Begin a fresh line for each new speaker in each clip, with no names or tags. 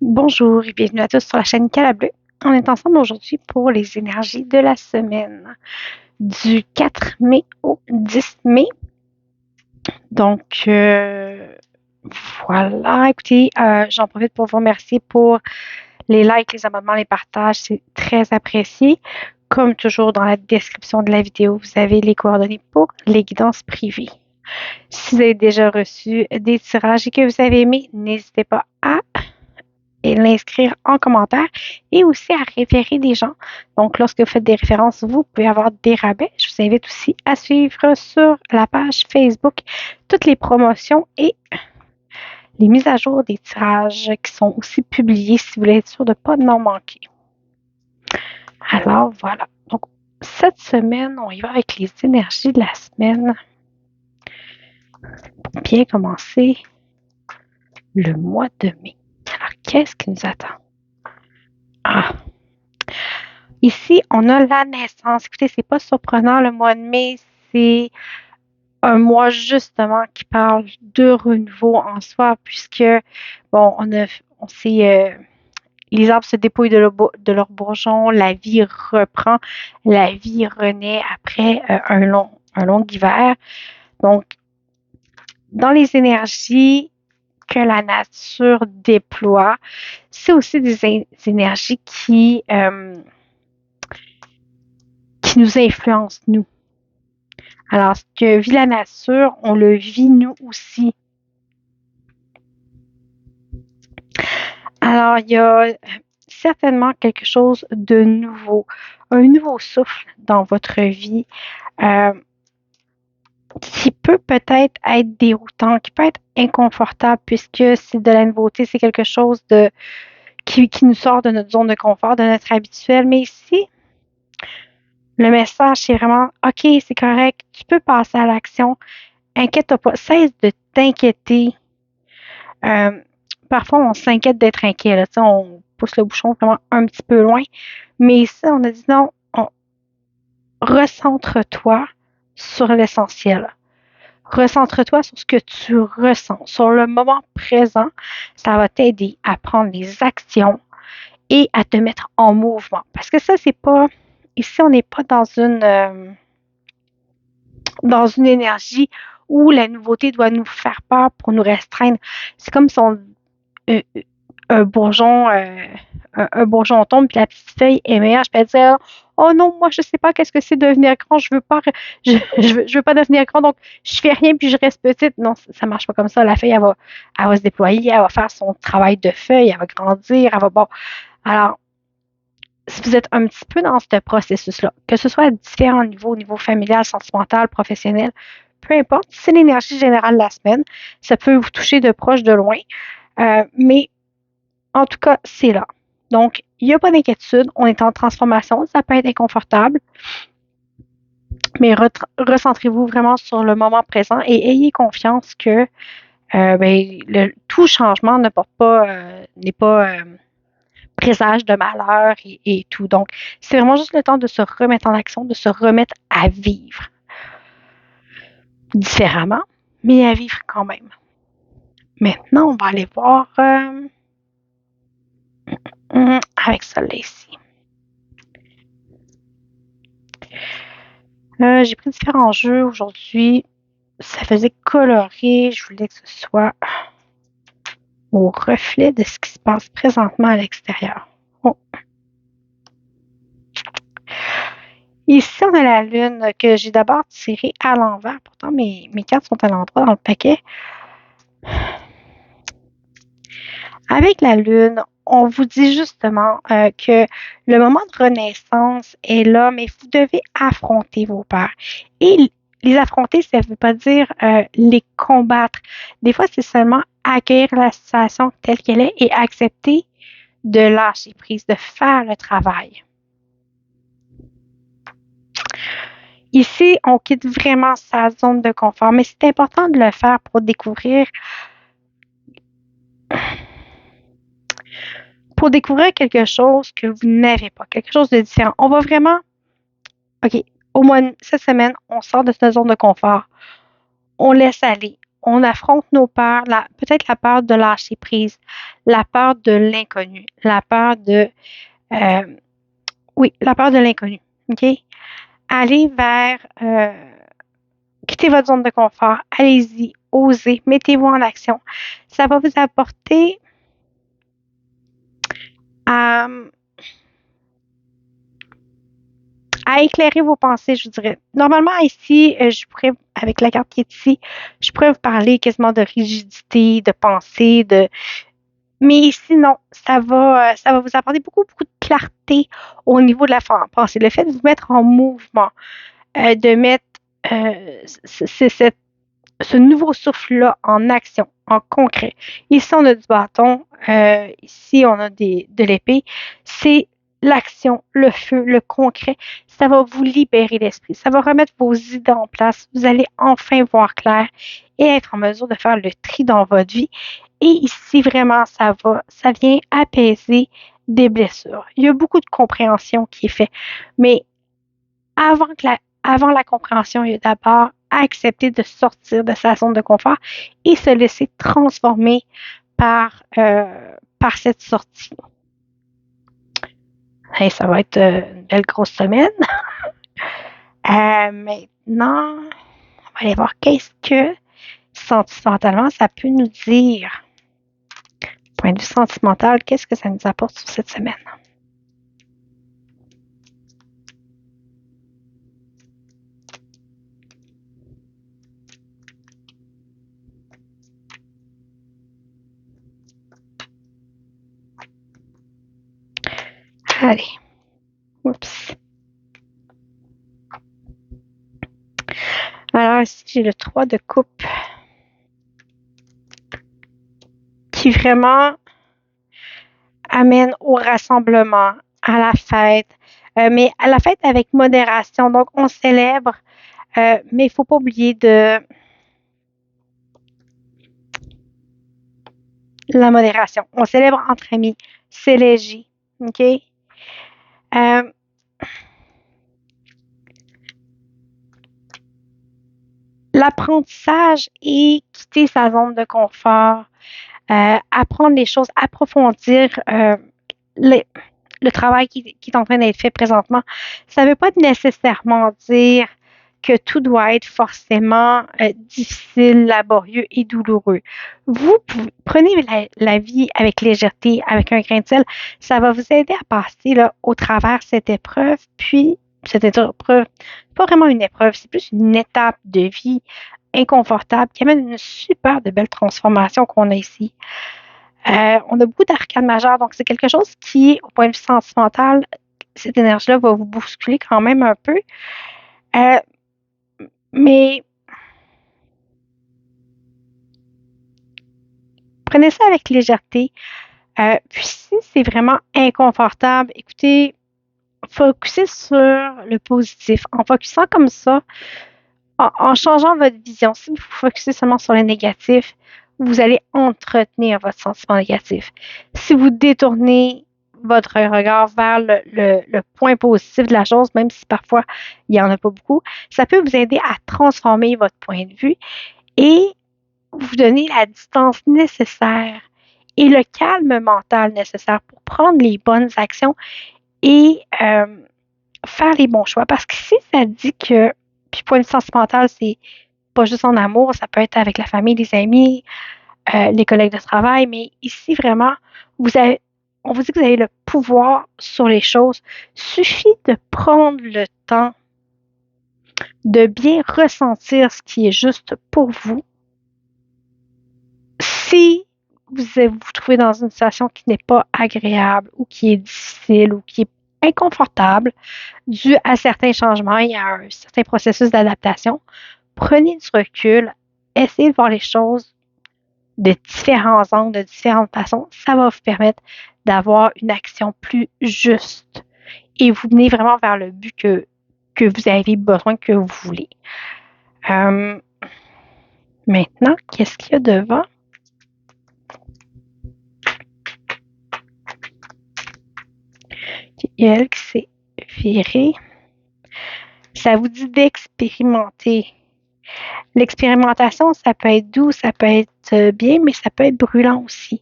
Bonjour et bienvenue à tous sur la chaîne Calableu. On est ensemble aujourd'hui pour les énergies de la semaine du 4 mai au 10 mai. Donc, voilà. Écoutez, j'en profite pour vous remercier pour les likes, les abonnements, les partages. C'est très apprécié. Comme toujours, dans la description de la vidéo, vous avez les coordonnées pour les guidances privées. Si vous avez déjà reçu des tirages et que vous avez aimé, n'hésitez pas à l'inscrire en commentaire et aussi à référer des gens. Donc, lorsque vous faites des références, vous pouvez avoir des rabais. Je vous invite aussi à suivre sur la page Facebook toutes les promotions et les mises à jour des tirages qui sont aussi publiés si vous voulez être sûr de ne pas en manquer. Alors, voilà. Donc, cette semaine, on y va avec les énergies de la semaine pour bien commencer le mois de mai. Alors, qu'est-ce qui nous attend? Ah, ici, on a la naissance. Écoutez, c'est pas surprenant, le mois de mai, c'est un mois justement qui parle de renouveau en soi, puisque, bon, on sait, les arbres se dépouillent de leurs bourgeons, la vie reprend, la vie renaît après un long hiver. Donc, dans les énergies que la nature déploie, c'est aussi des énergies qui nous influencent, nous. Alors, ce que vit la nature, on le vit nous aussi. Alors, il y a certainement quelque chose de nouveau, un nouveau souffle dans votre vie qui peut peut-être être déroutant, qui peut être inconfortable puisque c'est de la nouveauté, c'est quelque chose qui nous sort de notre zone de confort, de notre habituel. Mais ici, le message, c'est vraiment, OK, c'est correct, tu peux passer à l'action, inquiète-toi pas, cesse de t'inquiéter. Euh, Parfois, on s'inquiète d'être inquiet. Là, on pousse le bouchon vraiment un petit peu loin. Mais ici, on a dit non, recentre-toi sur l'essentiel. Recentre-toi sur ce que tu ressens, sur le moment présent. Ça va t'aider à prendre des actions et à te mettre en mouvement. Parce que ça, c'est pas. Ici, on n'est pas dans une énergie où la nouveauté doit nous faire peur pour nous restreindre. C'est comme si euh, un bourgeon, un bourgeon tombe, puis la petite feuille émerge, puis elle dit oh non, moi je sais pas qu'est-ce que c'est devenir grand, je veux pas devenir grand, donc je fais rien puis je reste petite. Non, ça marche pas comme ça. La feuille, elle va se déployer, elle va faire son travail de feuille, elle va grandir, elle va bon. Alors, si vous êtes un petit peu dans ce processus-là, que ce soit à différents niveaux, au niveau familial, sentimental, professionnel, peu importe, c'est l'énergie générale de la semaine. Ça peut vous toucher de proche, de loin. Mais en tout cas, c'est là. Donc, il n'y a pas d'inquiétude. On est en transformation. Ça peut être inconfortable. Mais recentrez-vous vraiment sur le moment présent et ayez confiance que tout changement n'est pas présage de malheur et tout. Donc, c'est vraiment juste le temps de se remettre en action, de se remettre à vivre différemment, mais à vivre quand même. Maintenant, on va aller voir avec ça là ici. J'ai pris différents jeux aujourd'hui. Ça faisait coloré. Je voulais que ce soit au reflet de ce qui se passe présentement à l'extérieur. Oh. Ici, on a la lune que j'ai d'abord tirée à l'envers. Pourtant, mes cartes sont à l'endroit dans le paquet. Avec la lune, on vous dit justement que le moment de renaissance est là, mais vous devez affronter vos peurs. Et les affronter, ça ne veut pas dire les combattre. Des fois, c'est seulement accueillir la situation telle qu'elle est et accepter de lâcher prise, de faire le travail. Ici, on quitte vraiment sa zone de confort, mais c'est important de le faire pour découvrir quelque chose que vous n'avez pas, quelque chose de différent. On va vraiment, OK, au moins cette semaine, on sort de cette zone de confort. On laisse aller. on affronte nos peurs, peut-être la peur de lâcher prise, la peur de l'inconnu, euh, oui, la peur de l'inconnu. OK? Allez vers, quittez votre zone de confort, allez-y, osez, mettez-vous en action. Ça va vous apporter à, à éclairer vos pensées, je vous dirais. Normalement, ici, je pourrais, avec la carte qui est ici, je pourrais vous parler quasiment de rigidité, de pensée, mais ici, non, ça va vous apporter beaucoup, beaucoup de clarté au niveau de la pensée. Le fait de vous mettre en mouvement, de mettre ce nouveau souffle-là en action, en concret. Ici, on a du bâton, ici, on a de l'épée. C'est l'action, le feu, le concret. Ça va vous libérer l'esprit. Ça va remettre vos idées en place. Vous allez enfin voir clair et être en mesure de faire le tri dans votre vie. Et ici, vraiment, ça vient apaiser des blessures. Il y a beaucoup de compréhension qui est faite. Mais avant la compréhension, il y a d'abord à accepter de sortir de sa zone de confort et se laisser transformer par cette sortie. Hey, ça va être une belle grosse semaine. Maintenant, on va aller voir qu'est-ce que sentimentalement ça peut nous dire. Point de vue sentimental, qu'est-ce que ça nous apporte sur cette semaine? Allez. Oups. Alors ici, j'ai le 3 de coupe qui vraiment amène au rassemblement, à la fête, mais à la fête avec modération. Donc, on célèbre, mais il ne faut pas oublier de la modération. On célèbre entre amis, c'est léger, OK? Euh, L'apprentissage et quitter sa zone de confort, apprendre les choses, approfondir les, le travail qui est en train d'être fait présentement, ça ne veut pas nécessairement dire que tout doit être forcément difficile, laborieux et douloureux. Prenez la vie avec légèreté, avec un grain de sel. Ça va vous aider à passer là, au travers cette épreuve, puis cette épreuve, pas vraiment une épreuve, c'est plus une étape de vie inconfortable qui amène une super de belle transformation qu'on a ici. On a beaucoup d'arcades majeures, donc c'est quelque chose qui, au point de vue sentimental, cette énergie-là va vous bousculer quand même un peu. Euh, mais prenez ça avec légèreté. Puis si c'est vraiment inconfortable, écoutez, focussez sur le positif. En focusant comme ça, en changeant votre vision, si vous focussez seulement sur le négatif, vous allez entretenir votre sentiment négatif. Si vous détournez votre regard vers le point positif de la chose, même si parfois il n'y en a pas beaucoup, ça peut vous aider à transformer votre point de vue et vous donner la distance nécessaire et le calme mental nécessaire pour prendre les bonnes actions et faire les bons choix. Parce que si ça dit que, puis point de vue sentimental, c'est pas juste en amour, ça peut être avec la famille, les amis, les collègues de travail, mais ici vraiment, on vous dit que vous avez le pouvoir sur les choses. Suffit de prendre le temps de bien ressentir ce qui est juste pour vous. Si vous vous trouvez dans une situation qui n'est pas agréable ou qui est difficile ou qui est inconfortable dû à certains changements et à un certain processus d'adaptation, prenez du recul, essayez de voir les choses de différents angles, de différentes façons. Ça va vous permettre d'avoir une action plus juste et vous venez vraiment vers le but que vous avez besoin, que vous voulez. Maintenant, qu'est-ce qu'il y a devant? Il y a elle qui s'est virée. Ça vous dit d'expérimenter L'expérimentation, ça peut être doux, ça peut être bien, mais ça peut être brûlant aussi.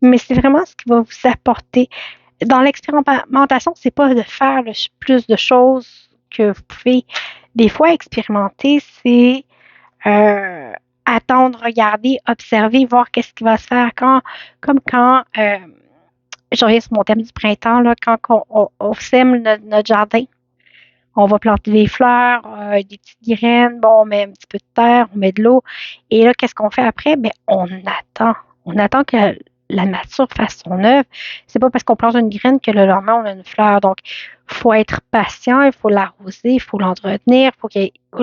Mais c'est vraiment ce qui va vous apporter. Dans l'expérimentation, c'est pas de faire le plus de choses que vous pouvez des fois expérimenter, c'est euh, attendre, regarder, observer, voir qu'est-ce qui va se faire comme quand, je reviens sur mon thème du printemps, là, quand on sème notre jardin. On va planter des fleurs, des petites graines, bon, on met un petit peu de terre, on met de l'eau. Et là, qu'est-ce qu'on fait après? Bien, on attend. On attend que la nature fasse son œuvre. C'est pas parce qu'on plante une graine que le lendemain, on a une fleur. Donc, il faut être patient, il faut l'arroser, il faut l'entretenir, il faut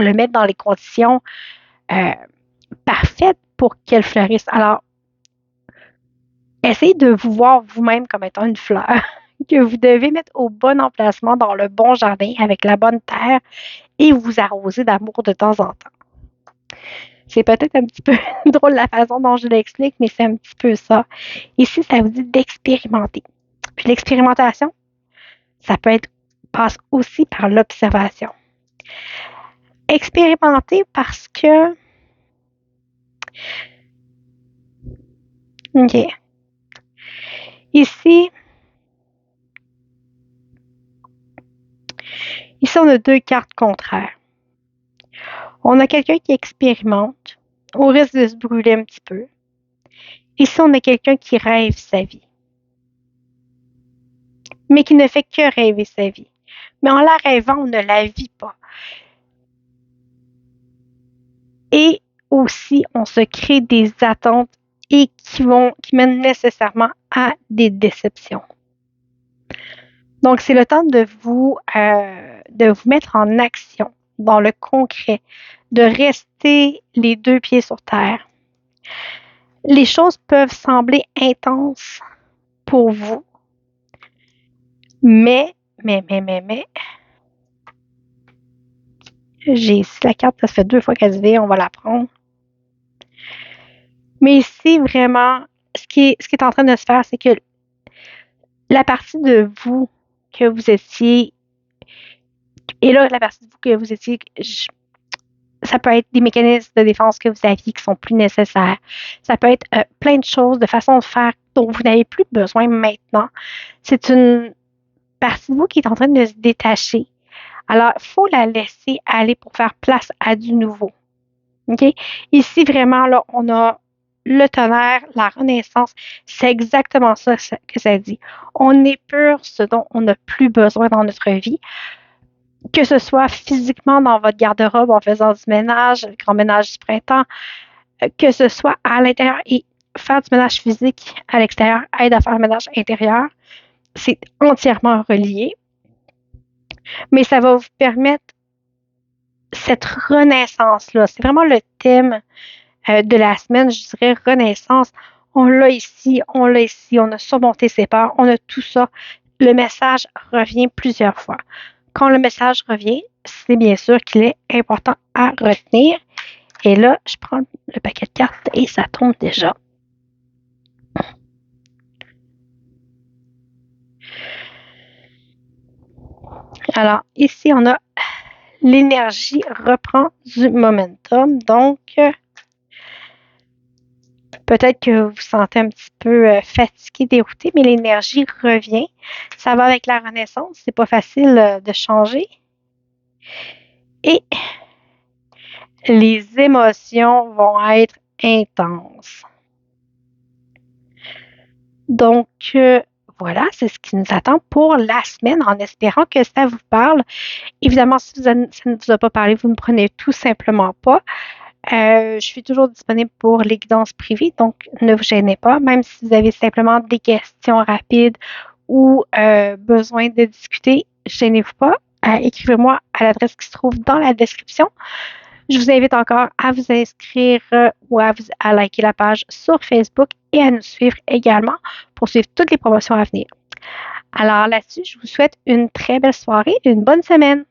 le mettre dans les conditions euh, parfaites pour qu'elle fleurisse. Alors, essayez de vous voir vous-même comme étant une fleur que vous devez mettre au bon emplacement dans le bon jardin avec la bonne terre et vous arroser d'amour de temps en temps. C'est peut-être un petit peu drôle la façon dont je l'explique, mais c'est un petit peu ça. Ici, ça vous dit d'expérimenter. Puis l'expérimentation, ça peut être passe aussi par l'observation. Expérimenter parce que OK. Ici, on a deux cartes contraires. On a quelqu'un qui expérimente au risque de se brûler un petit peu. Ici, on a quelqu'un qui rêve sa vie, mais qui ne fait que rêver sa vie. Mais en la rêvant, on ne la vit pas. Et aussi, on se crée des attentes et qui mènent nécessairement à des déceptions. Donc, c'est le temps de vous mettre en action dans le concret, de rester les deux pieds sur terre. Les choses peuvent sembler intenses pour vous, mais, j'ai ici la carte, ça fait 2 fois qu'elle se vire, on va la prendre. Mais ici, vraiment, ce qui est en train de se faire, c'est que la partie de vous que vous étiez, et là, la partie de vous que vous étiez, ça peut être des mécanismes de défense que vous aviez qui sont plus nécessaires. Ça peut être plein de choses, de façons de faire dont vous n'avez plus besoin maintenant. C'est une partie de vous qui est en train de se détacher. Alors, il faut la laisser aller pour faire place à du nouveau. OK? Ici, vraiment, là, on a le tonnerre, la renaissance. C'est exactement ça que ça dit. On épure ce dont on n'a plus besoin dans notre vie, que ce soit physiquement dans votre garde-robe en faisant du ménage, le grand ménage du printemps, que ce soit à l'intérieur et faire du ménage physique à l'extérieur aide à faire le ménage intérieur. C'est entièrement relié. Mais ça va vous permettre cette renaissance-là. C'est vraiment le thème de la semaine, je dirais renaissance. On l'a ici, on a surmonté ses peurs, on a tout ça. Le message revient plusieurs fois. Quand le message revient, c'est bien sûr qu'il est important à retenir. Et là, je prends le paquet de cartes et ça tombe déjà. Alors, ici, on a l'énergie reprend du momentum. Donc, peut-être que vous vous sentez un petit peu fatigué, dérouté, mais l'énergie revient. Ça va avec la renaissance. C'est pas facile de changer. Et les émotions vont être intenses. Donc, voilà, c'est ce qui nous attend pour la semaine, en espérant que ça vous parle. Évidemment, si ça ne vous a pas parlé, vous ne prenez tout simplement pas. Je suis toujours disponible pour les guidances privées, donc ne vous gênez pas, même si vous avez simplement des questions rapides ou besoin de discuter, gênez-vous pas. Écrivez-moi à l'adresse qui se trouve dans la description. Je vous invite encore à vous inscrire ou à liker la page sur Facebook et à nous suivre également pour suivre toutes les promotions à venir. Alors là-dessus, je vous souhaite une très belle soirée, une bonne semaine.